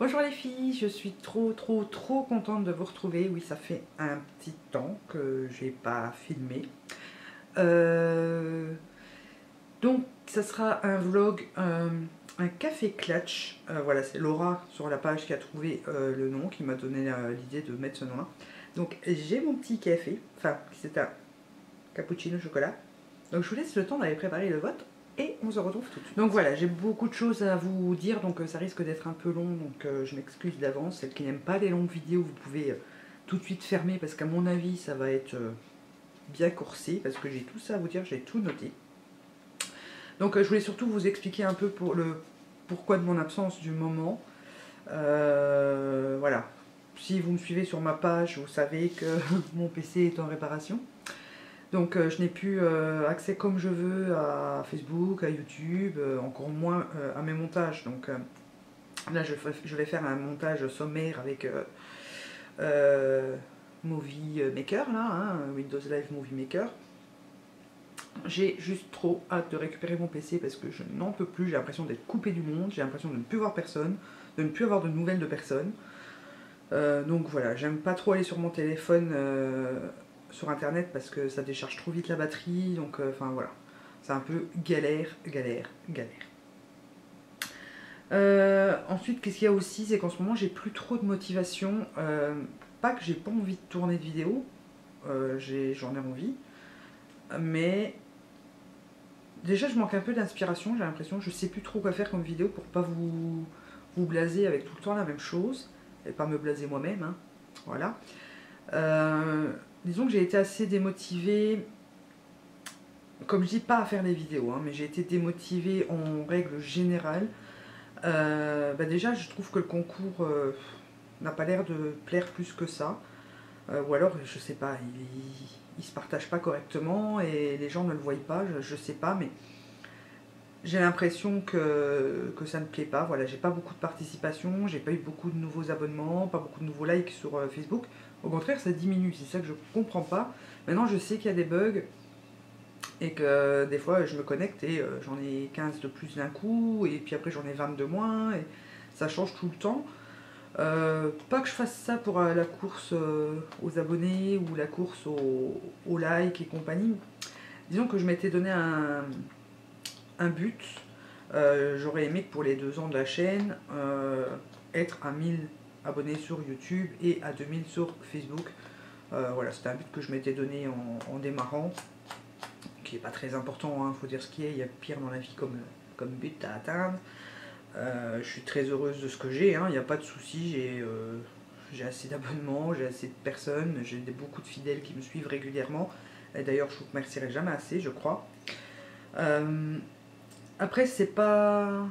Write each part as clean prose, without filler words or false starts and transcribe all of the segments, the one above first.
Bonjour les filles, je suis trop contente de vous retrouver. Oui, ça fait un petit temps que j'ai pas filmé. Donc ça sera un vlog, un café clutch. Voilà, c'est Laura sur la page qui a trouvé le nom, qui m'a donné l'idée de mettre ce nom-là. Donc j'ai mon petit café, enfin c'est un cappuccino au chocolat. Donc je vous laisse le temps d'aller préparer le vôtre. Et on se retrouve tout de suite. Donc voilà, j'ai beaucoup de choses à vous dire, donc ça risque d'être un peu long, donc je m'excuse d'avance. Celles qui n'aiment pas les longues vidéos, vous pouvez tout de suite fermer, parce qu'à mon avis, ça va être bien corsé, parce que j'ai tout ça à vous dire, j'ai tout noté. Donc je voulais surtout vous expliquer un peu pour le pourquoi de mon absence du moment. Voilà, si vous me suivez sur ma page, vous savez que mon PC est en réparation. Donc je n'ai plus accès comme je veux à Facebook, à YouTube, encore moins à mes montages. Donc là je vais faire un montage sommaire avec Movie Maker, là, hein, Windows Live Movie Maker. J'ai juste trop hâte de récupérer mon PC parce que je n'en peux plus, j'ai l'impression d'être coupé du monde, j'ai l'impression de ne plus voir personne, de ne plus avoir de nouvelles de personne. Donc voilà, j'aime pas trop aller sur mon téléphone sur internet parce que ça décharge trop vite la batterie, donc enfin voilà, c'est un peu galère. Ensuite, qu'est-ce qu'il y a aussi, c'est qu'en ce moment j'ai plus trop de motivation, pas que j'ai pas envie de tourner de vidéo, j'en ai envie, mais déjà je manque un peu d'inspiration, j'ai l'impression, je sais plus trop quoi faire comme vidéo pour pas vous blaser avec tout le temps la même chose, et pas me blaser moi-même, hein. Voilà. Disons que j'ai été assez démotivée, comme je dis, pas à faire des vidéos, hein, mais j'ai été démotivée en règle générale. Déjà, je trouve que le concours n'a pas l'air de plaire plus que ça. Ou alors, je sais pas, il se partage pas correctement et les gens ne le voient pas, je sais pas, mais j'ai l'impression que ça ne plaît pas. Voilà, j'ai pas beaucoup de participation, j'ai pas eu beaucoup de nouveaux abonnements, pas beaucoup de nouveaux likes sur Facebook. Au contraire, ça diminue, c'est ça que je comprends pas. Maintenant, je sais qu'il y a des bugs et que des fois, je me connecte et j'en ai 15 de plus d'un coup, et puis après, j'en ai 20 de moins, et ça change tout le temps. Pas que je fasse ça pour la course aux abonnés ou la course aux likes et compagnie. Disons que je m'étais donné un but. J'aurais aimé que pour les 2 ans de la chaîne, être à 1000 abonnés sur YouTube et à 2000 sur Facebook. Voilà, c'était un but que je m'étais donné en démarrant, qui n'est pas très important, hein, faut dire ce qu'il y a, il y a pire dans la vie comme but à atteindre. Je suis très heureuse de ce que j'ai, hein, il n'y a pas de souci, j'ai assez d'abonnements, j'ai assez de personnes, j'ai beaucoup de fidèles qui me suivent régulièrement, et d'ailleurs je vous remercierai jamais assez, je crois. Après, c'est pas...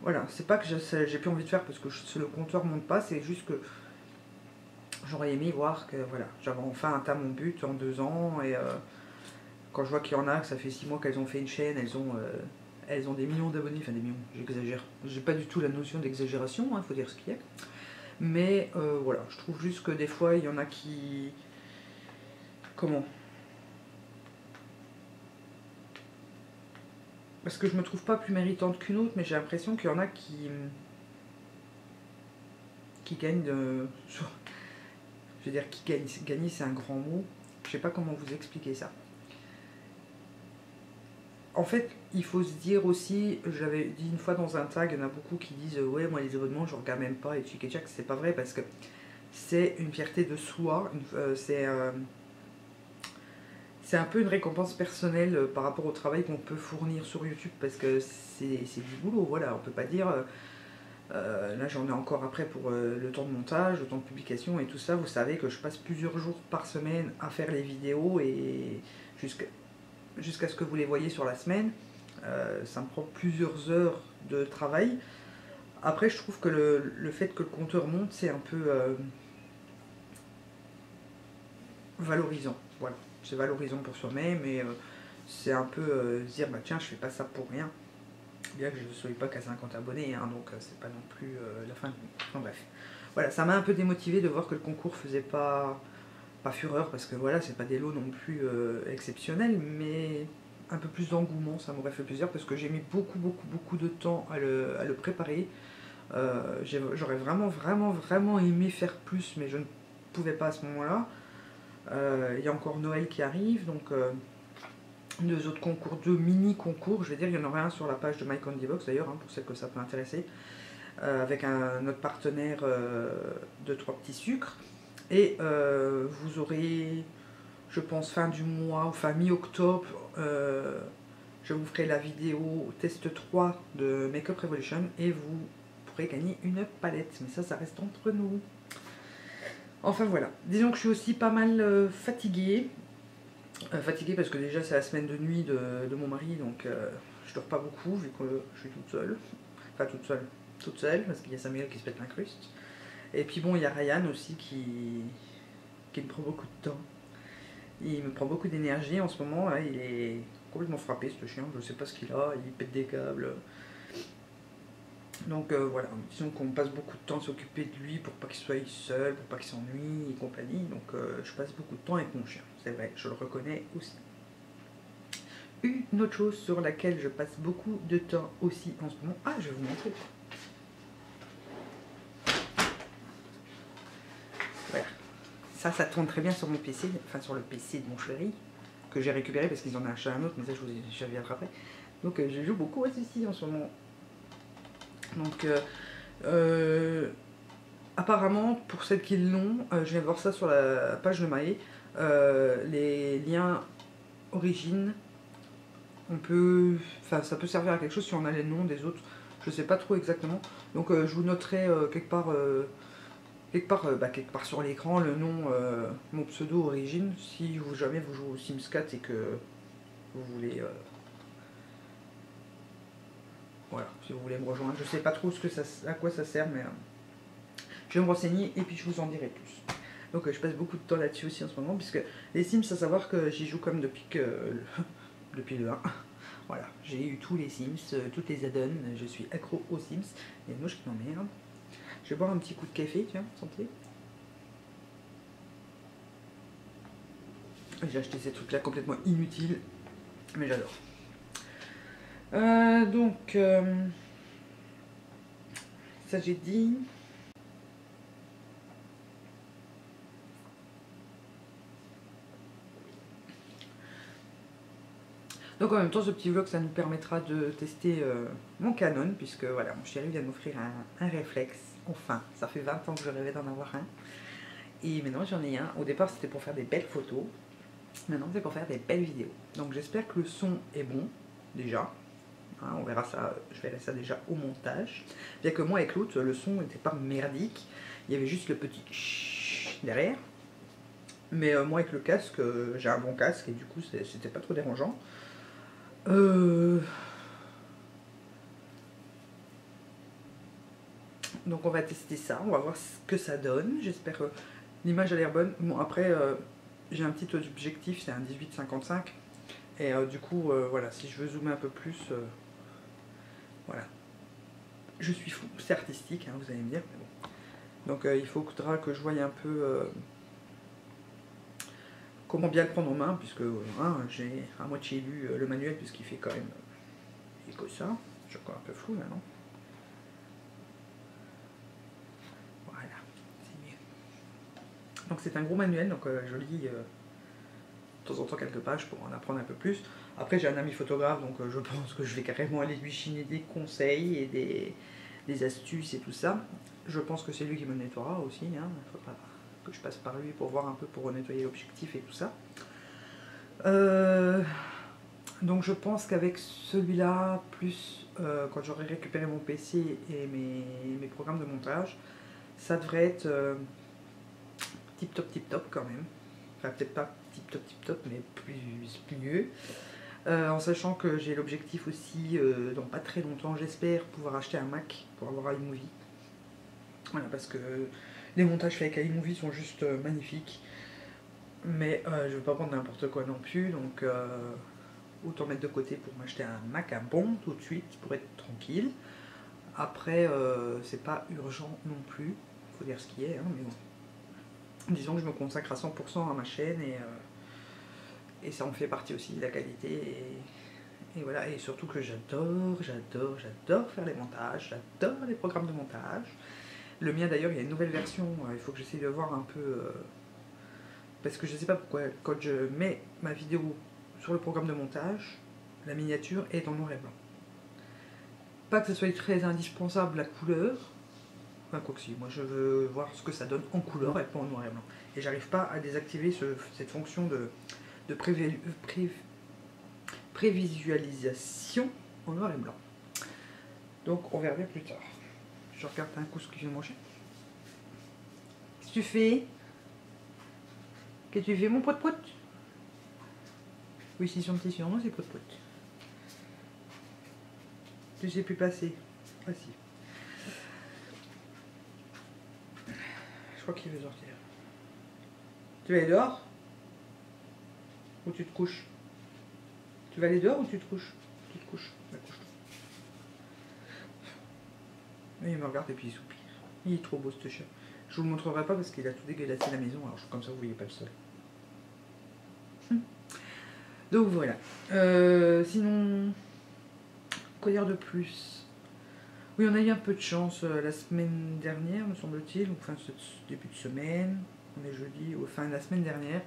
Voilà, c'est pas que j'ai plus envie de faire parce que le compteur monte pas, c'est juste que j'aurais aimé voir que voilà, j'avais enfin atteint mon but en 2 ans, et quand je vois qu'il y en a, que ça fait 6 mois qu'elles ont fait une chaîne, elles ont des millions d'abonnés, enfin des millions, j'exagère. J'ai pas du tout la notion d'exagération, hein, faut dire ce qu'il y a. Mais voilà, je trouve juste que des fois, il y en a qui... Comment ? Parce que je me trouve pas plus méritante qu'une autre, mais j'ai l'impression qu'il y en a qui gagnent de... Je veux dire, qui gagnent. Gagner, c'est un grand mot. Je sais pas comment vous expliquer ça. En fait, il faut se dire aussi, j'avais dit une fois dans un tag, il y en a beaucoup qui disent ouais, moi les abonnements je regarde même pas, et tchic et tchac, c'est pas vrai parce que c'est une fierté de soi, c'est un peu une récompense personnelle par rapport au travail qu'on peut fournir sur YouTube, parce que c'est du boulot, voilà, on peut pas dire là j'en ai encore après pour le temps de montage, le temps de publication et tout ça. Vous savez que je passe plusieurs jours par semaine à faire les vidéos, et jusqu'à ce que vous les voyez sur la semaine, ça me prend plusieurs heures de travail. Après, je trouve que le fait que le compteur monte, c'est un peu valorisant. Voilà, c'est valorisant pour soi-même, et c'est un peu dire bah tiens, je fais pas ça pour rien. Bien que je ne sois pas qu'à 50 abonnés, hein, donc c'est pas non plus la fin de... Enfin bref. Voilà, ça m'a un peu démotivé de voir que le concours faisait pas fureur, parce que voilà, c'est pas des lots non plus exceptionnels, mais un peu plus d'engouement, ça m'aurait fait plaisir, parce que j'ai mis beaucoup de temps à le préparer. J'aurais vraiment aimé faire plus, mais je ne pouvais pas à ce moment-là. Il y a encore Noël qui arrive, donc 2 autres concours, 2 mini-concours, je vais dire, il y en aura un sur la page de My Candy Box d'ailleurs, hein, pour celles que ça peut intéresser, avec notre partenaire de 3 petits sucres. Et vous aurez, je pense, fin du mois, enfin mi-octobre, je vous ferai la vidéo test 3 de Makeup Revolution et vous pourrez gagner une palette. Mais ça reste entre nous. Enfin voilà, disons que je suis aussi pas mal fatiguée. Fatiguée parce que déjà c'est la semaine de nuit de mon mari, donc je dors pas beaucoup vu que je suis toute seule. Enfin toute seule parce qu'il y a Samuel qui se pète l'incruste. Et puis bon, il y a Ryan aussi qui me prend beaucoup de temps. Il me prend beaucoup d'énergie en ce moment, là, il est complètement frappé ce chien, je sais pas ce qu'il a, il pète des câbles. Donc voilà, disons qu'on passe beaucoup de temps à s'occuper de lui pour pas qu'il soit seul, pour pas qu'il s'ennuie et compagnie. Donc je passe beaucoup de temps avec mon chien, c'est vrai, je le reconnais aussi. Une autre chose sur laquelle je passe beaucoup de temps aussi en ce moment, ah je vais vous montrer. Voilà, ça tourne très bien sur mon PC, enfin sur le PC de mon chéri, que j'ai récupéré parce qu'ils en ont acheté un autre, mais ça je reviendrai après. Donc je joue beaucoup à ceci en ce moment. Donc apparemment, pour celles qui l'ont, je viens de voir ça sur la page de Maë, les liens origine, ça peut servir à quelque chose si on a les noms des autres, je sais pas trop exactement. Donc je vous noterai quelque part sur l'écran le nom, mon pseudo origine, si jamais vous jouez au Sims 4 et que vous voulez... voilà, si vous voulez me rejoindre, je sais pas trop à quoi ça sert, mais je vais me renseigner et puis je vous en dirai plus. Donc je passe beaucoup de temps là-dessus aussi en ce moment, puisque les Sims, à savoir que j'y joue comme depuis le 1. Voilà, j'ai eu tous les Sims, toutes les add-ons, je suis accro aux Sims. Il y a une mouche qui m'emmerde. Je vais boire un petit coup de café, tiens, santé. J'ai acheté ces trucs-là complètement inutiles, mais j'adore. Donc, ça j'ai dit. Donc en même temps, ce petit vlog, ça nous permettra de tester mon Canon, puisque voilà, mon chéri vient de m'offrir un réflexe. Enfin, ça fait 20 ans que je rêvais d'en avoir un. Et maintenant j'en ai un. Au départ, c'était pour faire des belles photos. Maintenant, c'est pour faire des belles vidéos. Donc j'espère que le son est bon, déjà. Hein, on verra ça, je verrai ça déjà au montage. Bien que moi, avec l'autre, le son n'était pas merdique. Il y avait juste le petit chut derrière. Mais moi, avec le casque, j'ai un bon casque et du coup, c'était pas trop dérangeant. Donc on va tester ça, on va voir ce que ça donne. J'espère que l'image a l'air bonne. Bon après j'ai un petit objectif, c'est un 18-55. Et du coup voilà, si je veux zoomer un peu plus, voilà. Je suis fou, c'est artistique, hein, vous allez me dire. Mais bon. Donc il faudra que je voie un peu comment bien le prendre en main, puisque hein, j'ai à moitié lu le manuel, puisqu'il fait quand même que ça. Je suis encore un peu flou là, non? Voilà, c'est mieux. Donc c'est un gros manuel, donc je lis de temps en temps quelques pages pour en apprendre un peu plus. Après j'ai un ami photographe, donc je pense que je vais carrément aller lui chiner des conseils et des astuces et tout ça. Je pense que c'est lui qui me nettoiera aussi, hein. Il faudra que je passe par lui pour voir un peu, pour nettoyer l'objectif et tout ça. Donc je pense qu'avec celui-là, plus quand j'aurai récupéré mon PC et mes programmes de montage, ça devrait être tip top quand même. Enfin peut-être pas tip top, mais plus mieux. En sachant que j'ai l'objectif aussi, dans pas très longtemps j'espère, pouvoir acheter un Mac pour avoir iMovie. Voilà, parce que les montages faits avec iMovie sont juste magnifiques. Mais je veux pas prendre n'importe quoi non plus, donc autant mettre de côté pour m'acheter un Mac, un bon tout de suite, pour être tranquille. Après, c'est pas urgent non plus, faut dire ce qui est, hein, mais bon. Disons que je me consacre à 100% à ma chaîne et ça en fait partie aussi de la qualité Et voilà, et surtout que j'adore faire les montages, j'adore les programmes de montage. Le mien d'ailleurs, il y a une nouvelle version, il faut que j'essaye de voir un peu... parce que je sais pas pourquoi, quand je mets ma vidéo sur le programme de montage, la miniature est en noir et blanc. Pas que ce soit très indispensable la couleur, enfin quoi que si, moi je veux voir ce que ça donne en couleur et pas en noir et blanc. Et j'arrive pas à désactiver cette fonction de prévisualisation en noir et blanc. Donc on verra bien plus tard. Je regarde un coup ce que je viens de manger. Qu'est-ce que tu fais? Qu'est-ce que tu fais mon pote? Oui, si son petit surnom c'est pote. Tu sais plus passer. Ah si. Je crois qu'il veut sortir. Tu vas aller dehors? Ou tu te couches? Tu vas aller dehors ou tu te couches? Tu te couches. Couche-toi. Il me regarde et puis il soupire. Il est trop beau ce chat. Je vous le montrerai pas parce qu'il a tout dégueulassé la maison, alors comme ça vous voyez pas le sol. Donc voilà. Sinon, quoi dire de plus? Oui, on a eu un peu de chance la semaine dernière, me semble-t-il, ou enfin ce début de semaine, on est jeudi, ou fin de la semaine dernière.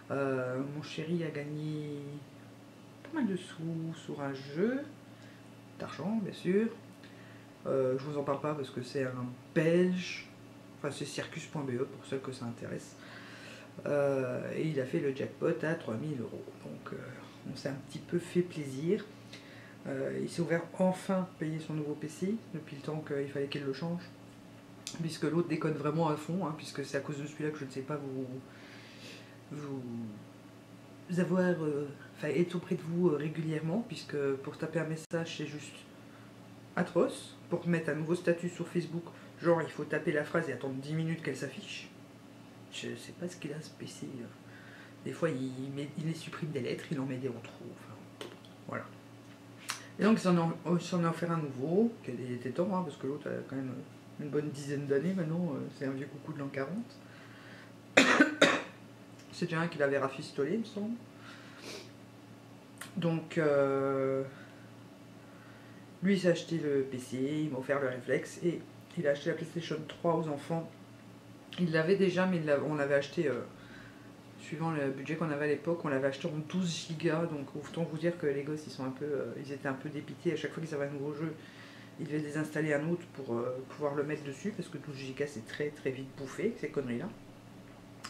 Mon chéri a gagné pas mal de sous sur un jeu d'argent, bien sûr. Je vous en parle pas parce que c'est un belge, enfin c'est circus.be pour ceux que ça intéresse. Et il a fait le jackpot à 3000 €. Donc on s'est un petit peu fait plaisir. Il s'est ouvert enfin payer son nouveau PC depuis le temps qu'il fallait qu'il le change. Puisque l'autre déconne vraiment à fond, hein, puisque c'est à cause de celui-là que je ne sais pas vous avoir être auprès de vous régulièrement, puisque pour taper un message c'est juste atroce. Pour mettre un nouveau statut sur Facebook, genre il faut taper la phrase et attendre 10 minutes qu'elle s'affiche. Je sais pas ce qu'il a ce PC. Des fois il supprime des lettres, il en met des en trop. Enfin, voilà. Et donc il s'en est offert un nouveau, qui était temps, hein, parce que l'autre a quand même une bonne dizaine d'années maintenant, c'est un vieux coucou de l'an 40. C'est déjà un qu'il avait rafistolé, il me semble. Donc lui il s'est acheté le PC, il m'a offert le réflexe et il a acheté la PlayStation 3 aux enfants. Il l'avait déjà, mais on l'avait acheté, suivant le budget qu'on avait à l'époque, on l'avait acheté en 12 Go. Donc autant vous dire que les gosses ils étaient un peu dépités. À chaque fois qu'ils avaient un nouveau jeu, ils devaient désinstaller un autre pour pouvoir le mettre dessus, parce que 12 Go c'est très très vite bouffé, ces conneries là.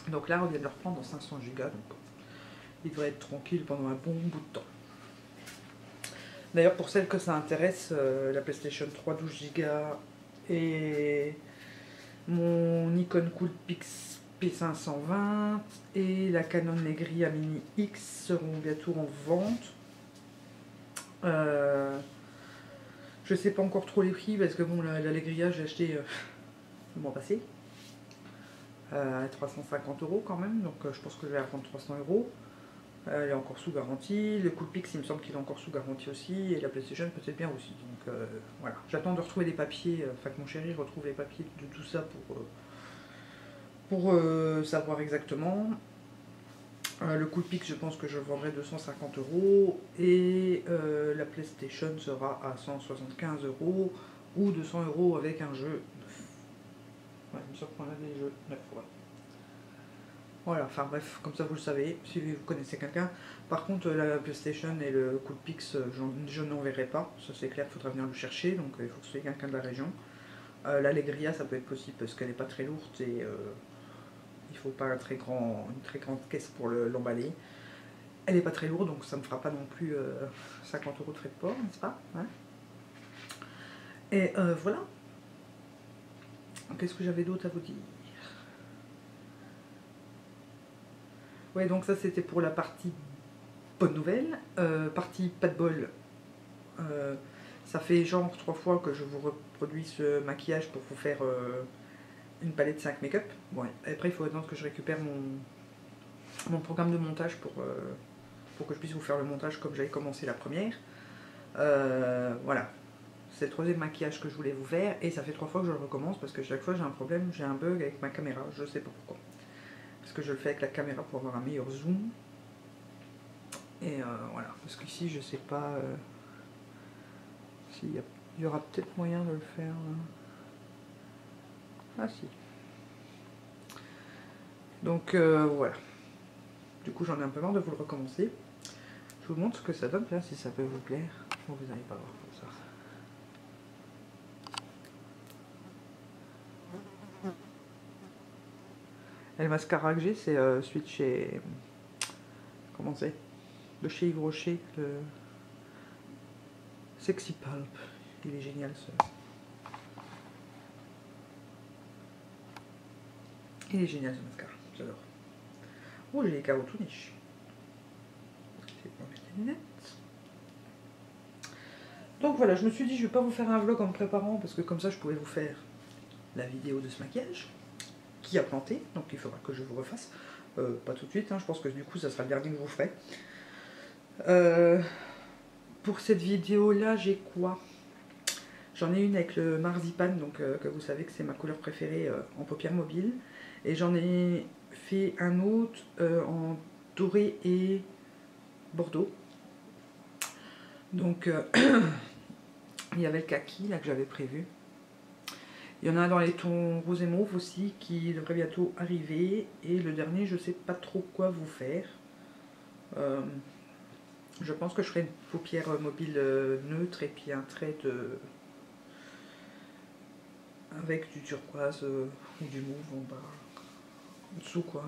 Donc là on vient de le reprendre en 500 Go, donc il devrait être tranquille pendant un bon bout de temps. D'ailleurs pour celles que ça intéresse, la PlayStation 3 12 Go et mon Nikon Coolpix P520 et la Canon Negria Mini X seront bientôt en vente. Je sais pas encore trop les prix parce que bon, la Negria j'ai acheté le mois passé à 350 € quand même, donc je pense que je vais la prendre 300 €. Elle est encore sous garantie. Le Coolpix il me semble qu'il est encore sous garantie aussi, et la PlayStation peut-être bien aussi. Donc voilà, j'attends de retrouver des papiers, enfin que mon chéri retrouve les papiers de tout ça pour savoir exactement. Le Coolpix je pense que je le vendrai 250 € et la PlayStation sera à 175 € ou 200 € avec un jeu neuf. Ouais, il me semble qu'on a des jeux neufs, ouais. Voilà, enfin bref, comme ça vous le savez, si vous connaissez quelqu'un. Par contre, la PlayStation et le Coolpix, je n'en verrai pas, ça c'est clair, il faudra venir le chercher, donc il faut que ce soit quelqu'un de la région. L'Allegria, ça peut être possible parce qu'elle n'est pas très lourde et il faut pas une très grande caisse pour l'emballer. Elle n'est pas très lourde, donc ça ne me fera pas non plus 50 € de frais de port, n'est-ce pas, hein? Et voilà. Qu'est-ce que j'avais d'autre à vous dire? Ouais, donc ça c'était pour la partie bonne nouvelle. Partie pas de bol. Ça fait genre 3 fois que je vous reproduis ce maquillage pour vous faire une palette 5 make-up. Bon, après il faut attendre que je récupère mon programme de montage pour que je puisse vous faire le montage comme j'avais commencé la première. Voilà. C'est le troisième maquillage que je voulais vous faire et ça fait 3 fois que je le recommence parce que chaque fois j'ai un problème, j'ai un bug avec ma caméra, je sais pas pourquoi. Parce que je le fais avec la caméra pour avoir un meilleur zoom. Et voilà, parce qu'ici je sais pas s'il y aura peut-être moyen de le faire. Ah si. Donc voilà. Du coup j'en ai un peu marre de vous le recommencer. Je vous montre ce que ça donne là, si ça peut vous plaire. Bon, vous n'allez pas voir comme ça. Et le mascara que j'ai, c'est celui de chez... Comment c'est? De chez Yves Rocher, le Sexy Pulp. Il est génial ce. Il est génial ce mascara, j'adore. Oh, j'ai les carreaux tout niche. Je vais pas mettre les lunettes. Donc voilà, je me suis dit je vais pas vous faire un vlog en me préparant parce que comme ça je pouvais vous faire la vidéo de ce maquillage qui a planté, donc il faudra que je vous refasse. Pas tout de suite, hein, je pense que du coup ça sera le dernier que je vous ferai. Pour cette vidéo là j'ai quoi? J'en ai une avec le marzipan, donc que vous savez que c'est ma couleur préférée en paupières mobiles. Et j'en ai fait un autre en doré et bordeaux. Donc il y avait le kaki là que j'avais prévu. Il y en a un dans les tons rose et mauve aussi qui devrait bientôt arriver. Et le dernier, je sais pas trop quoi vous faire. Je pense que je ferai une paupière mobile neutre et puis un trait de... avec du turquoise ou du mauve en bas. En dessous quoi.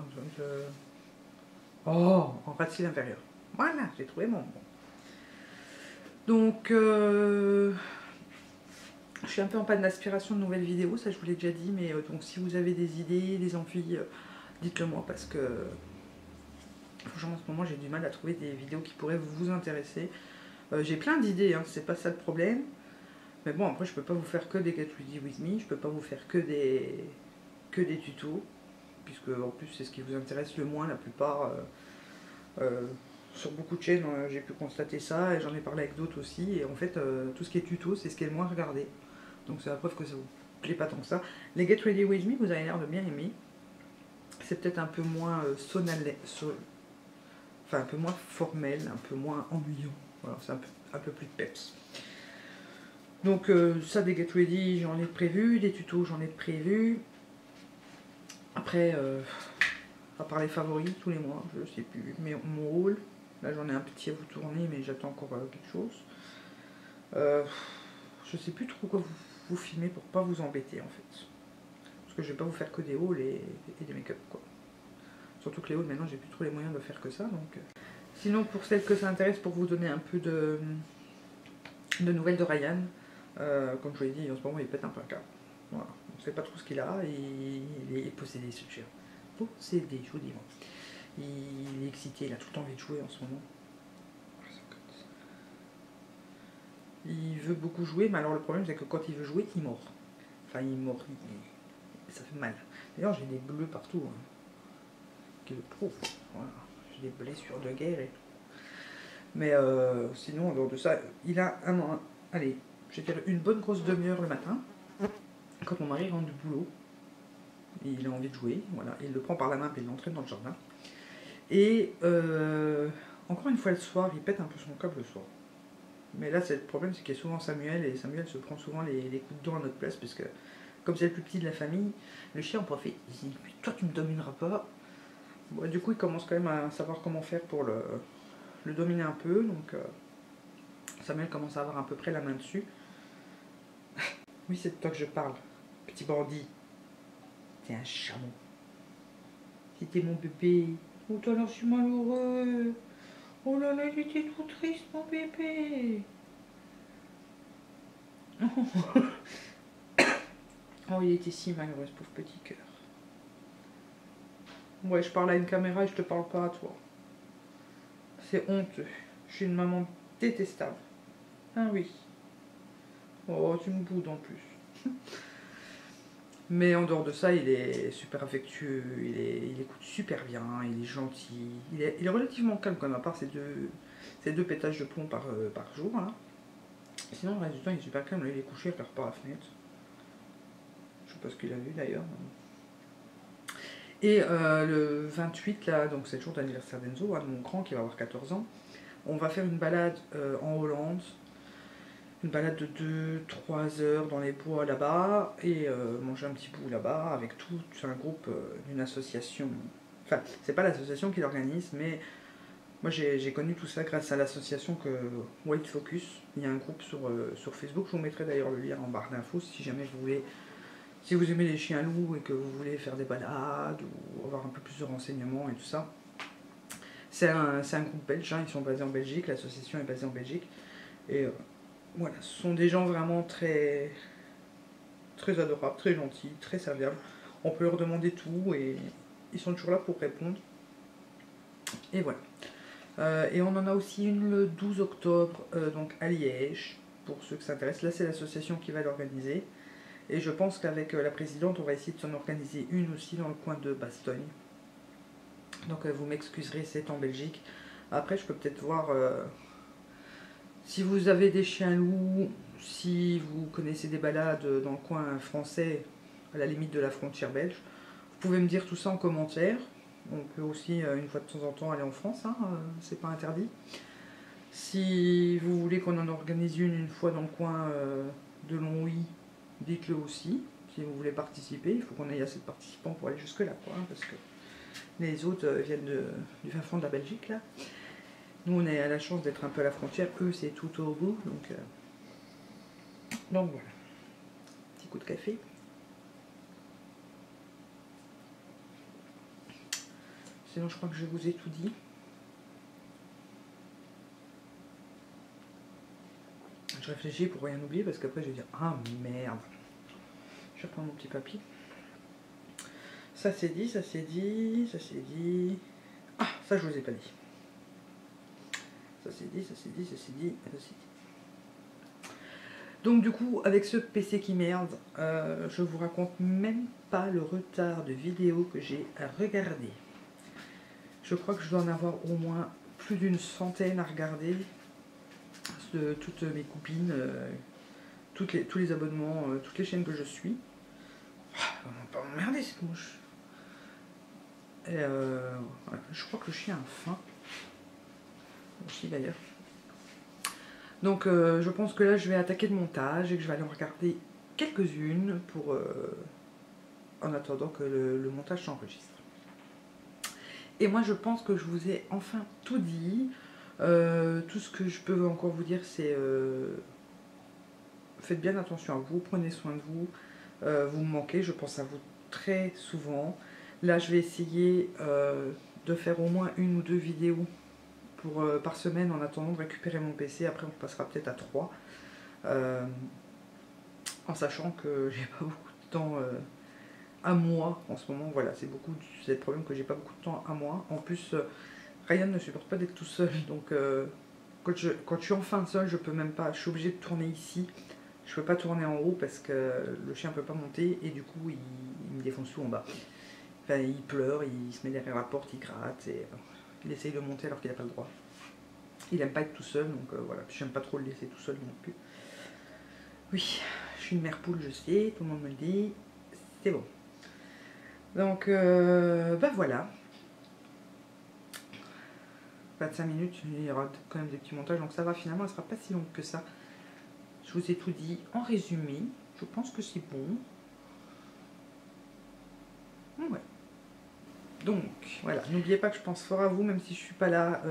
Oh, en ras de cils inférieur. Voilà, j'ai trouvé mon bon. Donc, je suis un peu en panne d'inspiration de nouvelles vidéos, ça je vous l'ai déjà dit, mais donc si vous avez des idées, des envies, dites-le moi parce que franchement en ce moment j'ai du mal à trouver des vidéos qui pourraient vous intéresser. J'ai plein d'idées, hein, c'est pas ça le problème. Mais bon, après je peux pas vous faire que des Get Ready With Me, je peux pas vous faire que des tutos, puisque en plus c'est ce qui vous intéresse le moins la plupart. Sur beaucoup de chaînes, j'ai pu constater ça et j'en ai parlé avec d'autres aussi. Et en fait, tout ce qui est tuto, c'est ce qui est le moins regardé. Donc c'est la preuve que ça vous plaît pas tant que ça. Les Get Ready With Me, vous avez l'air de bien aimer. C'est peut-être un peu moins enfin un peu moins formel, un peu moins ennuyant. Voilà, c'est un peu plus de peps. Donc ça, des Get Ready, j'en ai prévu. Des tutos, j'en ai prévu. Après, à part les favoris tous les mois, je sais plus. Mais mon haul, là j'en ai un petit à vous tourner, mais j'attends encore quelque chose. Je sais plus trop quoi vous filmer pour pas vous embêter en fait. Parce que je vais pas vous faire que des hauls et des make-up quoi. Surtout que les hauls maintenant j'ai plus trop les moyens de faire que ça donc. Sinon pour celles que ça intéresse, pour vous donner un peu de nouvelles de Ryan, comme je vous l'ai dit en ce moment il pète un peu un câble. Voilà. On sait pas trop ce qu'il a et il est possédé ce cher. Possédé, je vous dis moi. Il est excité, il a tout le temps envie de jouer en ce moment. Il veut beaucoup jouer, mais alors le problème c'est que quand il veut jouer, il mord. Enfin, il mord, ça fait mal. D'ailleurs, j'ai des bleus partout, hein, qui le prouvent. Voilà. J'ai des blessures de guerre et tout. Mais sinon, en dehors de ça, il a allez, je vais dire une bonne grosse demi-heure le matin. Quand mon mari rentre du boulot, il a envie de jouer, voilà, il le prend par la main et il l'entraîne dans le jardin. Et encore une fois le soir, il pète un peu son câble le soir. Mais là, le problème, c'est qu'il y a souvent Samuel, et Samuel se prend souvent les coups de dents à notre place, parce que, comme c'est le plus petit de la famille, le chien en profite. Il dit, toi, tu me domineras pas. Bon, du coup, il commence quand même à savoir comment faire pour le dominer un peu, donc Samuel commence à avoir à peu près la main dessus. Oui, c'est de toi que je parle, petit bandit. T'es un chameau. C'était mon bébé. Oh, toi, là, je suis malheureux. Oh là là, il était tout triste, mon bébé. Oh, il était si malheureux, ce pauvre petit cœur. Ouais, je parle à une caméra et je te parle pas à toi. C'est honteux. Je suis une maman détestable. Ah oui. Oh, tu me boudes en plus. Mais en dehors de ça, il est super affectueux, il écoute super bien, il est gentil. Il est relativement calme quand même, à part ces deux pétages de plomb par jour. Hein. Sinon, le reste du temps, il est super calme. Là, il est couché, il regarde par la fenêtre. Je sais pas ce qu'il a vu d'ailleurs. Et le 28, là, donc c'est le jour d'anniversaire d'Enzo, hein, de mon grand qui va avoir 14 ans. On va faire une balade en Hollande, une balade de 2-3 heures dans les bois là-bas, et manger un petit bout là-bas avec tout un groupe d'une association. Enfin, c'est pas l'association qui l'organise, mais moi j'ai connu tout ça grâce à l'association Wild Focus. Il y a un groupe sur Facebook, je vous mettrai d'ailleurs le lien en barre d'infos si jamais vous voulez. Si vous aimez les chiens loups et que vous voulez faire des balades ou avoir un peu plus de renseignements et tout ça, c'est un groupe belge, hein, ils sont basés en Belgique, l'association est basée en Belgique. Et voilà, ce sont des gens vraiment très, très adorables, très gentils, très serviables. On peut leur demander tout et ils sont toujours là pour répondre. Et voilà. Et on en a aussi une le 12 octobre, donc à Liège, pour ceux que ça intéresse. Là, c'est l'association qui va l'organiser. Et je pense qu'avec la présidente, on va essayer de s'en organiser une aussi dans le coin de Bastogne. Donc vous m'excuserez, c'est en Belgique. Après, je peux peut-être voir si vous avez des chiens loups, si vous connaissez des balades dans le coin français, à la limite de la frontière belge. Vous pouvez me dire tout ça en commentaire. On peut aussi, une fois de temps en temps, aller en France, hein, c'est pas interdit. Si vous voulez qu'on en organise une fois dans le coin de Longwy, dites-le aussi. Si vous voulez participer, il faut qu'on ait assez de participants pour aller jusque là, quoi, hein, parce que les autres viennent du fin fond de la Belgique, là. Nous, on a la chance d'être un peu à la frontière, eux, c'est tout au bout, donc voilà. Petit coup de café. Sinon, je crois que je vous ai tout dit. Je réfléchis pour rien oublier, parce qu'après, je vais dire, ah merde. Je vais reprendre mon petit papier. Ça c'est dit, ça c'est dit, ça c'est dit. Ah, ça je vous ai pas dit. Ça c'est dit, ça c'est dit, ça c'est dit, ça c'est dit. Donc du coup, avec ce PC qui merde, je vous raconte même pas le retard de vidéos que j'ai à regarder. Je crois que je dois en avoir au moins plus d'une centaine à regarder. De toutes mes copines, tous les abonnements, toutes les chaînes que je suis. On va pas m'emmerder, c'est moche. Et voilà. Je crois que le chien a faim. Aussi d'ailleurs. Donc je pense que là je vais attaquer le montage et que je vais aller en regarder quelques-unes pour en attendant que le montage s'enregistre. Et moi je pense que je vous ai enfin tout dit. Tout ce que je peux encore vous dire, c'est faites bien attention à vous, prenez soin de vous. Vous me manquez, je pense à vous très souvent. Là je vais essayer de faire au moins 1 ou 2 vidéos par semaine en attendant de récupérer mon PC. Après on passera peut-être à 3, en sachant que j'ai pas beaucoup de temps à moi en ce moment. Voilà, c'est le problème, que j'ai pas beaucoup de temps à moi. En plus Ryan ne supporte pas d'être tout seul, donc quand je suis enfin seul, je peux même pas, je suis obligée de tourner ici. Je peux pas tourner en haut parce que le chien peut pas monter et du coup il me défonce tout en bas. Enfin, il pleure, il se met derrière la porte, il gratte et il essaye de monter alors qu'il n'a pas le droit. Il aime pas être tout seul, donc voilà. Puis j'aime pas trop le laisser tout seul non plus. Oui, je suis une mère poule, je sais, tout le monde me le dit. C'est bon. Donc bah voilà. 25 minutes, il y aura quand même des petits montages, donc ça va, finalement elle sera pas si longue que ça. Je vous ai tout dit en résumé, je pense que c'est bon. Ouais. Donc voilà, n'oubliez pas que je pense fort à vous, même si je suis pas là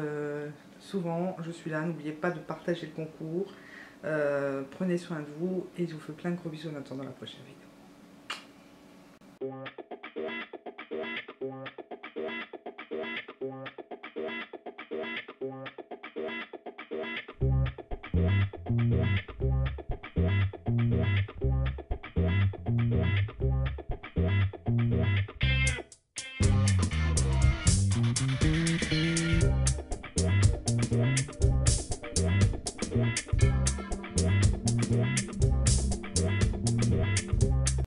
souvent, je suis là. N'oubliez pas de partager le concours, prenez soin de vous et je vous fais plein de gros bisous en attendant la prochaine vidéo.